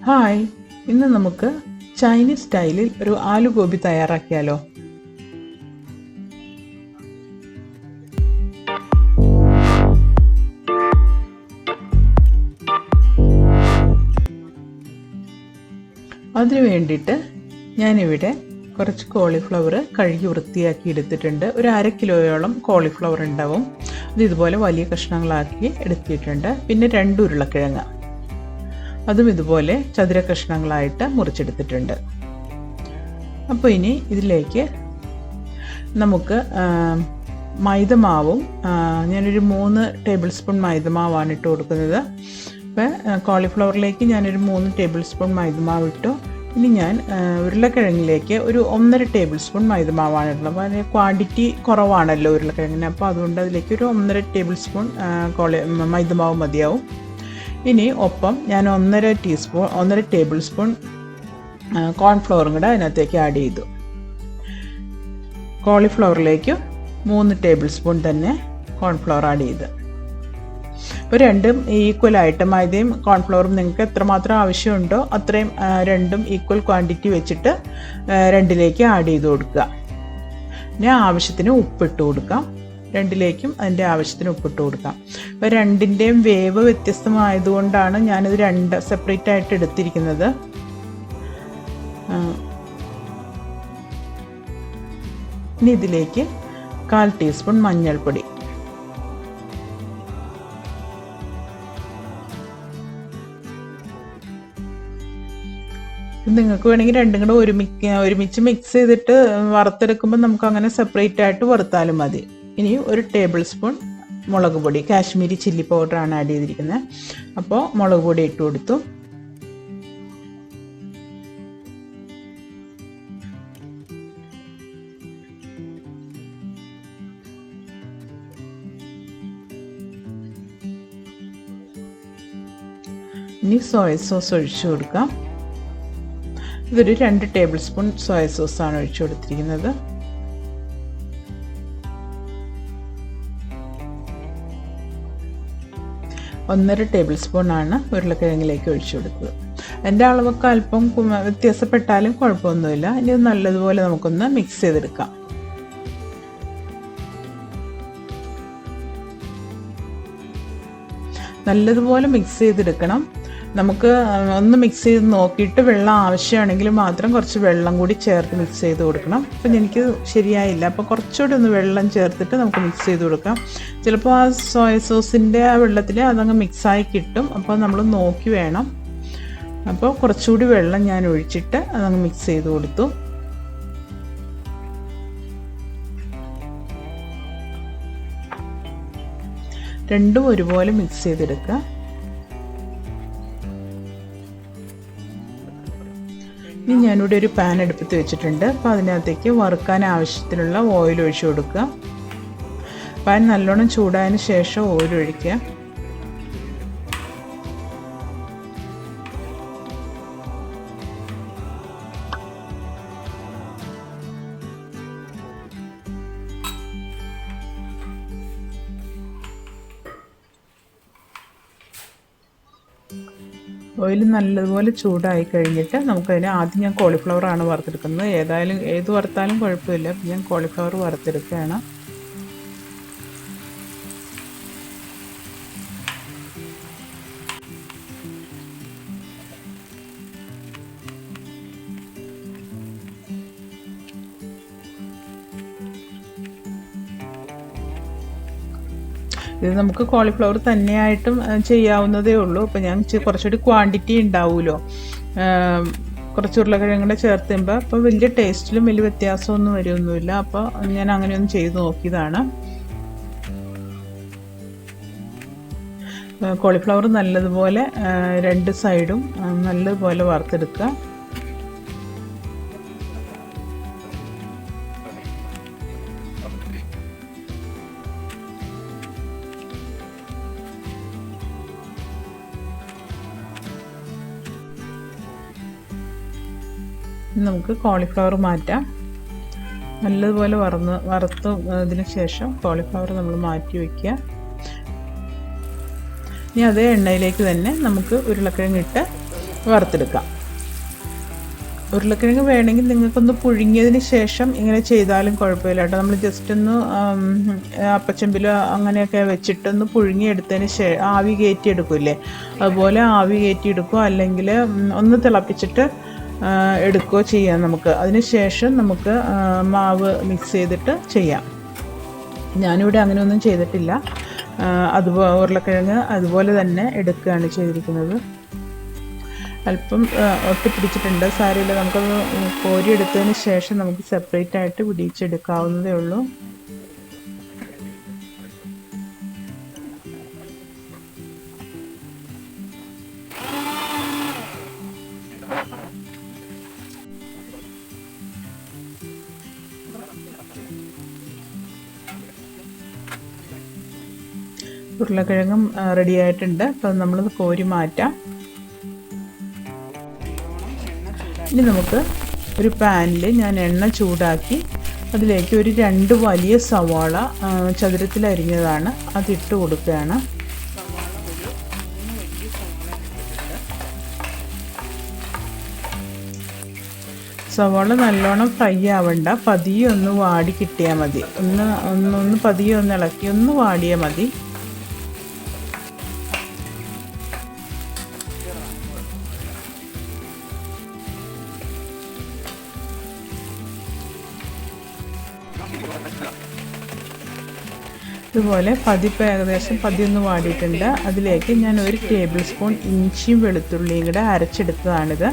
Hi, ഇന്ന് നമുക്ക് Chinese സ്റ്റൈലിൽ ഒരു ആലു ഗോബി തയ്യാറാക്കിയാലോ? അതിനു വേണ്ടിയിട്ട് ഞാനിവിടെ കുറച്ച് കോളിഫ്ലവർ കഴുകി വൃത്തിയാക്കി എടുത്തിട്ടുണ്ട്. ഒരു 1/2 കിലോയോളം കോളിഫ്ലവർ ഉണ്ടാവും. അത് ഇതുപോലെ വലിയ കഷ്ണങ്ങളാക്കി എടുത്തിട്ടുണ്ട്. പിന്നെ 2 ഉരുളക്കിഴങ്ങ്, അതും ഇതുപോലെ ചതുര കഷ്ണങ്ങളായിട്ട് മുറിച്ചെടുത്തിട്ടുണ്ട്. അപ്പോൾ ഇനി ഇതിലേക്ക് നമുക്ക് മൈദമാവും, ഞാനൊരു 3 ടേബിൾ സ്പൂൺ മൈദമാവാണ് ഇട്ട് കൊടുക്കുന്നത്. അപ്പോൾ കോളിഫ്ലവറിലേക്ക് ഞാനൊരു 3 ടേബിൾ സ്പൂൺ മൈദമാവ് ഇട്ടു. ഇനി ഞാൻ ഉരുളക്കിഴങ്ങിലേക്ക് ഒരു 1.5 ടേബിൾ സ്പൂൺ മൈദമാവാണ് ഇടുന്നത്. അപ്പോൾ അതിന് ക്വാണ്ടിറ്റി കുറവാണല്ലോ ഉരുളക്കിഴങ്ങിന്, അപ്പോൾ അതുകൊണ്ട് അതിലേക്ക് ഒരു 1.5 ടേബിൾ സ്പൂൺ മൈദമാവ് മതിയാവും. ഇനി ഒപ്പം ഞാൻ 1.5 ടേബിൾ സ്പൂൺ കോൺഫ്ലവറും കൂടെ അതിനകത്തേക്ക് ആഡ് ചെയ്തു. കോളിഫ്ലവറിലേക്ക് 3 ടേബിൾ സ്പൂൺ തന്നെ കോൺഫ്ലവർ ആഡ് ചെയ്ത്. ഇപ്പോൾ രണ്ടും ഈക്വലായിട്ട് മൈദയും കോൺഫ്ലവറും നിങ്ങൾക്ക് എത്രമാത്രം ആവശ്യമുണ്ടോ അത്രയും രണ്ടും ഈക്വൽ ക്വാണ്ടിറ്റി വെച്ചിട്ട് രണ്ടിലേക്ക് ആഡ് ചെയ്ത് കൊടുക്കുക. പിന്നെ ആവശ്യത്തിന് ഉപ്പിട്ട് കൊടുക്കാം. രണ്ടിലേക്കും അതിൻ്റെ ആവശ്യത്തിന് ഉപ്പിട്ട് കൊടുക്കാം. അപ്പോൾ രണ്ടിൻ്റെയും വേവ് വ്യത്യസ്തമായതുകൊണ്ടാണ് ഞാനിത് 2 സെപ്പറേറ്റ് ആയിട്ട് എടുത്തിരിക്കുന്നത്. ഇനി ഇതിലേക്ക് 1/4 ടീസ്പൂൺ മഞ്ഞൾപ്പൊടി, നിങ്ങൾക്ക് വേണമെങ്കിൽ രണ്ടും കൂടെ ഒരുമിച്ച് മിക്സ് ചെയ്തിട്ട് വറുത്തെടുക്കുമ്പോൾ നമുക്ക് അങ്ങനെ സെപ്പറേറ്റ് ആയിട്ട് വറുത്താലും മതി. ഇനി 1 ടേബിൾ സ്പൂൺ മുളക് പൊടി, കാശ്മീരി ചില്ലി പൗഡറാണ് ആഡ് ചെയ്തിരിക്കുന്നത്. അപ്പോൾ മുളക് പൊടി ഇട്ട് കൊടുത്തു. ഇനി സോയ സോസ് ഒഴിച്ചു കൊടുക്കാം. ഇതൊരു 2 ടേബിൾ സ്പൂൺ സോയ സോസാണ് ഒഴിച്ചു കൊടുത്തിരിക്കുന്നത്. ഒന്നര ടേബിൾ സ്പൂണാണ് ഉരുളക്കിഴങ്ങിലേക്ക് ഒഴിച്ചു കൊടുത്തത്. എൻ്റെ അളവൊക്കെ അല്പം വ്യത്യാസപ്പെട്ടാലും കുഴപ്പമൊന്നുമില്ല. ഇനി നല്ലതുപോലെ നമുക്കൊന്ന് മിക്സ് ചെയ്തെടുക്കാം. നല്ലതുപോലെ മിക്സ് ചെയ്തെടുക്കണം. നമുക്ക് ഒന്ന് മിക്സ് ചെയ്ത് നോക്കിയിട്ട് വെള്ളം ആവശ്യമാണെങ്കിൽ മാത്രം കുറച്ച് വെള്ളം കൂടി ചേർത്ത് മിക്സ് ചെയ്ത് കൊടുക്കണം. അപ്പം എനിക്ക് ശരിയായില്ല, അപ്പോൾ കുറച്ചുകൂടി ഒന്ന് വെള്ളം ചേർത്തിട്ട് നമുക്ക് മിക്സ് ചെയ്ത് കൊടുക്കാം. ചിലപ്പോൾ ആ സോയ സോസിൻ്റെ ആ വെള്ളത്തിൽ അതങ്ങ് മിക്സായി കിട്ടും. അപ്പോൾ നമ്മൾ നോക്കി വേണം. അപ്പോൾ കുറച്ചുകൂടി വെള്ളം ഞാൻ ഒഴിച്ചിട്ട് അതങ്ങ് മിക്സ് ചെയ്ത് കൊടുത്തു. രണ്ടും ഒരുപോലെ മിക്സ് ചെയ്തെടുക്കുക. ഇനി ഞാനിവിടെ ഒരു പാൻ അടുപ്പത്ത് വെച്ചിട്ടുണ്ട്. അപ്പോൾ അതിനകത്തേക്ക് വറുക്കാൻ ആവശ്യത്തിനുള്ള ഓയിൽ ഒഴിച്ചു കൊടുക്കുക. പാൻ നല്ലോണം ചൂടായതിന് ശേഷം ഓയിൽ ഒഴിക്കുക. ഓയിൽ നല്ലതുപോലെ ചൂടായി കഴിഞ്ഞിട്ട് നമുക്കതിന് ആദ്യം ഞാൻ കോളിഫ്ലവറാണ് വറുത്തെടുക്കുന്നത്. ഏത് വറുത്താലും കുഴപ്പമില്ല. ഞാൻ കോളിഫ്ലവർ വറുത്തെടുക്കുകയാണ്. ഇത് നമുക്ക് കോളിഫ്ലവർ തന്നെയായിട്ടും ചെയ്യാവുന്നതേ ഉള്ളൂ. അപ്പോൾ ഞാൻ കുറച്ചുകൂടി ക്വാണ്ടിറ്റി ഉണ്ടാവുമല്ലോ കുറച്ച് ഉരുളക്കിഴങ്ങ് ചേർത്തുമ്പോൾ. അപ്പോൾ വലിയ ടേസ്റ്റിലും വലിയ വ്യത്യാസമൊന്നും വരുമൊന്നുമില്ല. അപ്പോൾ ഞാൻ അങ്ങനെയൊന്ന് ചെയ്ത് നോക്കിയതാണ്. കോളിഫ്ലവർ നല്ലതുപോലെ 2 സൈഡും നല്ലതുപോലെ വറുത്തെടുക്കുക. നമുക്ക് കോളിഫ്ലവർ മാറ്റാം. നല്ലതുപോലെ വറുത്തതിന് ശേഷം കോളിഫ്ലവർ നമ്മൾ മാറ്റി വയ്ക്കുക. ഇനി അതേ എണ്ണയിലേക്ക് തന്നെ നമുക്ക് ഉരുളക്കിഴങ്ങിട്ട് വറുത്തെടുക്കാം. ഉരുളക്കിഴങ്ങ് വേണമെങ്കിൽ നിങ്ങൾക്കൊന്ന് പുഴുങ്ങിയതിന് ശേഷം ഇങ്ങനെ ചെയ്താലും കുഴപ്പമില്ല കേട്ടോ. നമ്മൾ ജസ്റ്റ് ഒന്ന് അപ്പച്ചമ്പിലോ അങ്ങനെയൊക്കെ വെച്ചിട്ടൊന്ന് പുഴുങ്ങിയെടുത്തതിന് ശേഷം ആവി കയറ്റിയെടുക്കില്ലേ, അതുപോലെ ആവി കയറ്റിയെടുക്കുക, അല്ലെങ്കിൽ ഒന്ന് തിളപ്പിച്ചിട്ട് എടുക്കുകയോ ചെയ്യാം നമുക്ക്. അതിന് ശേഷം നമുക്ക് മാവ് മിക്സ് ചെയ്തിട്ട് ചെയ്യാം. ഞാനിവിടെ അങ്ങനെയൊന്നും ചെയ്തിട്ടില്ല. അതുപോലെ ഉരുളക്കിഴങ്ങ് അതുപോലെ തന്നെ എടുക്കുകയാണ് ചെയ്തിരിക്കുന്നത്. അല്പം ഒട്ടിപ്പിടിച്ചിട്ടുണ്ട്, സാരമില്ല, നമുക്കത് കോരിയെടുത്തതിന് ശേഷം നമുക്ക് സെപ്പറേറ്റ് ആയിട്ട് പിടിച്ചെടുക്കാവുന്നതേ ഉള്ളൂ. ഉരുളക്കിഴങ്ങും റെഡി ആയിട്ടുണ്ട്. അപ്പം നമ്മളത് കോരി മാറ്റാം. ഇനി നമുക്ക് ഒരു പാനിൽ ഞാൻ എണ്ണ ചൂടാക്കി അതിലേക്ക് ഒരു 2 വലിയ സവാള ചതുരത്തിൽ അരിഞ്ഞതാണ് അതിട്ട് കൊടുക്കുകയാണ്. സവാള നല്ലോണം ഫ്രൈ ആവണ്ട, പതിയെ ഒന്ന് വാടി കിട്ടിയാൽ മതി. ഒന്ന് പതിയെ ഒന്ന് ഇളക്കി ഒന്ന് വാടിയാൽ മതി. ഇതുപോലെ ഏകദേശം പതിയൊന്ന് വാടിയിട്ടുണ്ട്. അതിലേക്ക് ഞാൻ 1 ടേബിൾ സ്പൂൺ ഇഞ്ചിയും വെളുത്തുള്ളിയും കൂടെ അരച്ചെടുത്തതാണിത്.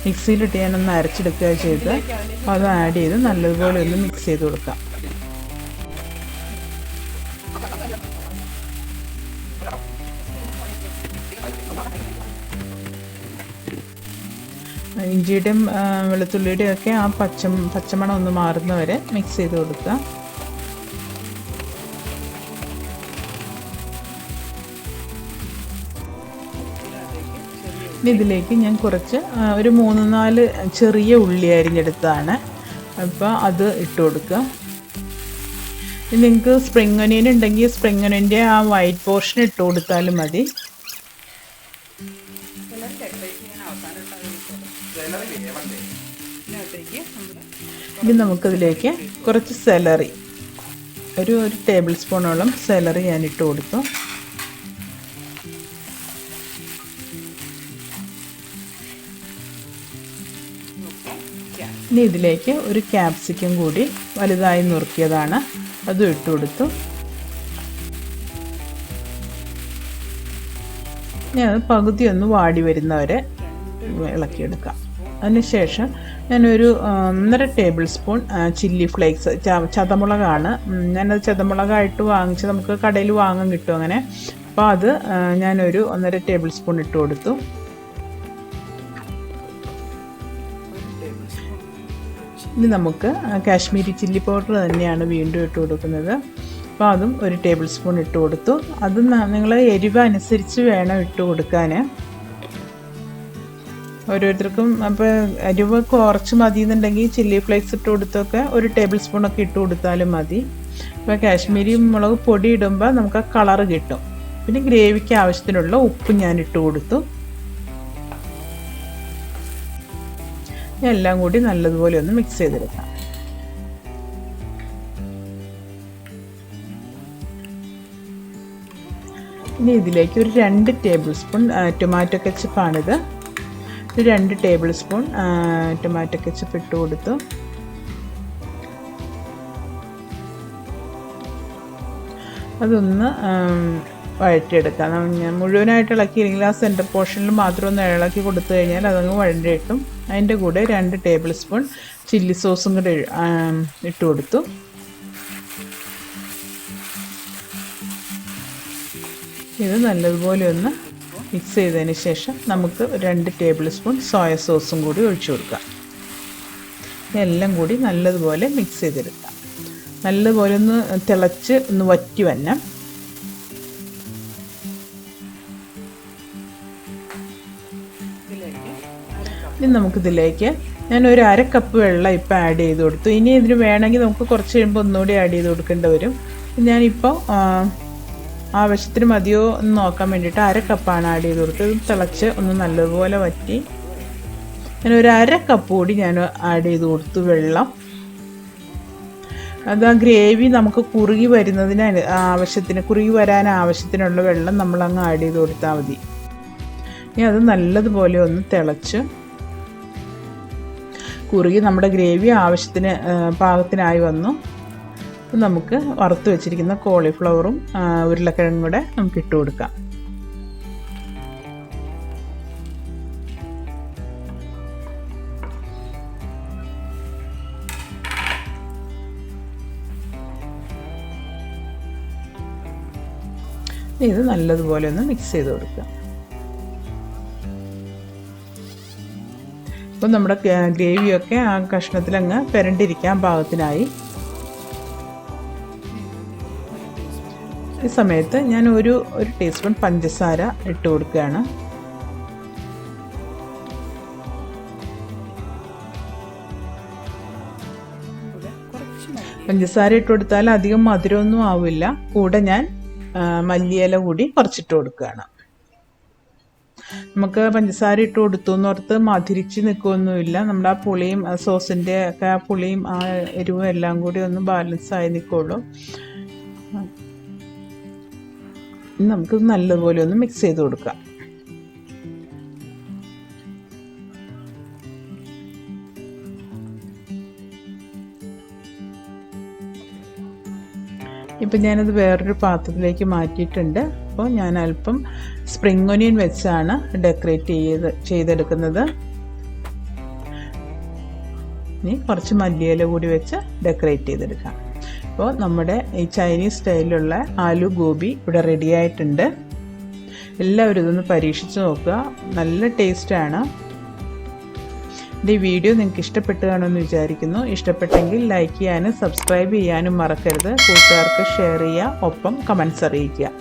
മിക്സിയിലിട്ട് ഞാനൊന്ന് അരച്ചെടുക്കുക ചെയ്ത് അത് ആഡ് ചെയ്ത് നല്ലതുപോലെ ഒന്ന് മിക്സ് ചെയ്ത് കൊടുക്കാം. ഇഞ്ചിയുടെയും വെളുത്തുള്ളിയുടെയും ഒക്കെ ആ പച്ചമണം ഒന്ന് മാറുന്നവരെ മിക്സ് ചെയ്ത് കൊടുക്കുക. ഇതിലേക്ക് ഞാൻ കുറച്ച് ഒരു 3-4 ചെറിയ ഉള്ളി അരിഞ്ഞെടുത്തതാണ്. അപ്പോൾ അത് ഇട്ട് കൊടുക്കുക. നിങ്ങൾക്ക് സ്പ്രിംഗ് ഒനിയൻ ഉണ്ടെങ്കിൽ സ്പ്രിംഗ് ഒനിയൻ്റെ ആ വൈറ്റ് പോർഷൻ ഇട്ട് കൊടുത്താലും മതി. ഇനി നമുക്കതിലേക്ക് കുറച്ച് സെലറി, ഒരു ടേബിൾ സ്പൂണോളം സെലറി ഞാൻ ഇട്ട് കൊടുത്തു. ഇനി ഇതിലേക്ക് ഒരു ക്യാപ്സിക്കം കൂടി വലുതായി നുറുക്കിയതാണ്, അതും ഇട്ട് കൊടുത്തു. ഞാൻ പകുതി ഒന്ന് വാടി വരുന്നവരെ ഇളക്കിയെടുക്കാം. അതിനുശേഷം ഞാനൊരു 1.5 ടേബിൾ സ്പൂൺ ചില്ലി ഫ്ലേക്സ്, ചതമുളകാണ്. ഞാനത് ചതമുളകായിട്ട് വാങ്ങിച്ച് നമുക്ക് കടയിൽ വാങ്ങാൻ കിട്ടും അങ്ങനെ. അപ്പോൾ അത് ഞാനൊരു 1.5 ടേബിൾ സ്പൂൺ ഇട്ട് കൊടുത്തു. ഇനി നമുക്ക് കാശ്മീരി ചില്ലി പൗഡർ തന്നെയാണ് വീണ്ടും ഇട്ട് കൊടുക്കുന്നത്. അപ്പോൾ അതും 1 ടേബിൾ സ്പൂൺ ഇട്ട് കൊടുത്തു. അത് നിങ്ങൾ എരിവ് അനുസരിച്ച് വേണം ഇട്ട് കൊടുക്കാൻ. ഓരോരുത്തർക്കും അപ്പോൾ എരിവ് കുറച്ച് മതി എന്നുണ്ടെങ്കിൽ ചില്ലി ഫ്ലേക്സ് ഇട്ട് കൊടുത്തൊക്കെ 1 ടേബിൾ സ്പൂണൊക്കെ ഇട്ട് കൊടുത്താലും മതി. അപ്പോൾ കാശ്മീരി മുളക് പൊടി ഇടുമ്പോൾ നമുക്ക് ആ കളറ് കിട്ടും. പിന്നെ ഗ്രേവിക്ക് ആവശ്യത്തിനുള്ള ഉപ്പ് ഞാൻ ഇട്ട് കൊടുത്തു. എല്ലാം കൂടി നല്ലതുപോലെ ഒന്ന് മിക്സ് ചെയ്തെടുക്കാം. ഇനി ഇതിലേക്ക് ഒരു 2 ടേബിൾ സ്പൂൺ ടൊമാറ്റോ കെച്ചപ്പാണിത്. 2 ടേബിൾ സ്പൂൺ ടൊമാറ്റോ കെച്ചപ്പ് ഇട്ട് കൊടുത്തു. അതൊന്ന് വഴറ്റിയെടുക്കാം. ഞാൻ മുഴുവനായിട്ട് ഇളക്കിയില്ലെങ്കിൽ ആ സെൻറ്റർ പോർഷനിൽ മാത്രം ഒന്ന് ഇളക്കി കൊടുത്തു കഴിഞ്ഞാൽ അതങ്ങ് വഴണ്ടി കിട്ടും. അതിൻ്റെ കൂടെ 2 ടേബിൾ സ്പൂൺ ചില്ലി സോസും കൂടെ ഇട്ട് കൊടുത്തു. ഇത് നല്ലതുപോലെ ഒന്ന് മിക്സ് ചെയ്തതിന് ശേഷം നമുക്ക് 2 ടേബിൾ സ്പൂൺ സോയ സോസും കൂടി ഒഴിച്ചു കൊടുക്കാം. എല്ലാം കൂടി നല്ലതുപോലെ മിക്സ് ചെയ്തെടുക്കാം. നല്ലതുപോലെ ഒന്ന് തിളച്ച് ഒന്ന് വറ്റി വന്നാൽ ഇനി നമുക്കിതിലേക്ക് ഞാൻ ഒരു 1/2 കപ്പ് വെള്ളം ഇപ്പോൾ ആഡ് ചെയ്ത് കൊടുത്തു. ഇനി ഇതിന് വേണമെങ്കിൽ നമുക്ക് കുറച്ച് കഴിയുമ്പോൾ ഒന്നുകൂടി ആഡ് ചെയ്ത് കൊടുക്കേണ്ടി വരും. ഞാനിപ്പോൾ ആവശ്യത്തിന് മതിയോ എന്ന് നോക്കാൻ വേണ്ടിയിട്ട് 1/2 കപ്പാണ് ആഡ് ചെയ്ത് കൊടുത്തത്. തിളച്ച് ഒന്ന് നല്ലതുപോലെ വറ്റി ഞാൻ ഒരു 1/2 കപ്പ് കൂടി ഞാൻ ആഡ് ചെയ്ത് കൊടുത്തു വെള്ളം. അത് ആ ഗ്രേവി നമുക്ക് കുറുകി വരുന്നതിന് ആവശ്യത്തിന് കുറുകി വരാൻ ആവശ്യത്തിനുള്ള വെള്ളം നമ്മളങ്ങ് ആഡ് ചെയ്ത് കൊടുത്താൽ മതി. ഇനി അത് നല്ലതുപോലെ ഒന്ന് തിളച്ച് കുറുകി നമ്മുടെ ഗ്രേവി ആവശ്യത്തിന് പാകത്തിനായി വന്നു. നമുക്ക് വറുത്ത് വെച്ചിരിക്കുന്ന കോളിഫ്ലവറും ഉരുളക്കിഴങ്ങും കൂടെ നമുക്ക് ഇട്ട് കൊടുക്കാം. ഇത് നല്ലതുപോലെ ഒന്ന് മിക്സ് ചെയ്ത് കൊടുക്കുക. അപ്പം നമ്മുടെ ഗ്രേവിയൊക്കെ ആ കഷ്ണത്തിലങ്ങ് പുരണ്ടിരിക്കാൻ പാകത്തിനായി. ഈ സമയത്ത് ഞാൻ ഒരു ടീസ്പൂൺ പഞ്ചസാര ഇട്ട് കൊടുക്കുകയാണ്. പഞ്ചസാര ഇട്ട് കൊടുത്താൽ അധികം മധുരമൊന്നും ആവില്ല. കൂടെ ഞാൻ മല്ലിയില കൂടി കുറച്ചിട്ട് കൊടുക്കുകയാണ്. നമുക്ക് പഞ്ചസാര ഇട്ട് കൊടുത്തു എന്നോർത്ത് മധുരിച്ച് നിൽക്കുകയൊന്നുമില്ല. നമ്മുടെ ആ പുളിയും സോസിൻ്റെ ഒക്കെ ആ പുളിയും ആ എരിവും എല്ലാം കൂടി ഒന്ന് ബാലൻസായി നിൽക്കുള്ളൂ. നമുക്ക് നല്ലതുപോലെ ഒന്ന് മിക്സ് ചെയ്ത് കൊടുക്കാം. ഇപ്പം ഞാനത് വേറൊരു പാത്രത്തിലേക്ക് മാറ്റിയിട്ടുണ്ട്. അപ്പോൾ ഞാൻ അല്പം സ്പ്രിംഗ് ഒനിയൻ വെച്ചാണ് ഡെക്കറേറ്റ് ചെയ്തെടുക്കുന്നത്. ഇനി കുറച്ച് മല്ലിയില കൂടി വെച്ച് ഡെക്കറേറ്റ് ചെയ്തെടുക്കാം. അപ്പോൾ നമ്മുടെ ഈ ചൈനീസ് സ്റ്റൈലിലുള്ള ആലു ഗോബി ഇവിടെ റെഡി ആയിട്ടുണ്ട്. എല്ലാവരും ഇതൊന്ന് പരീക്ഷിച്ച് നോക്കുക, നല്ല ടേസ്റ്റാണ്. എൻ്റെ ഈ വീഡിയോ നിങ്ങൾക്ക് ഇഷ്ടപ്പെട്ടു കാണുമെന്ന് വിചാരിക്കുന്നു. ഇഷ്ടപ്പെട്ടെങ്കിൽ ലൈക്ക് ചെയ്യാനും സബ്സ്ക്രൈബ് ചെയ്യാനും മറക്കരുത്. കൂട്ടുകാർക്ക് ഷെയർ ചെയ്യുക, ഒപ്പം കമൻറ്റ്സ് അറിയിക്കുക.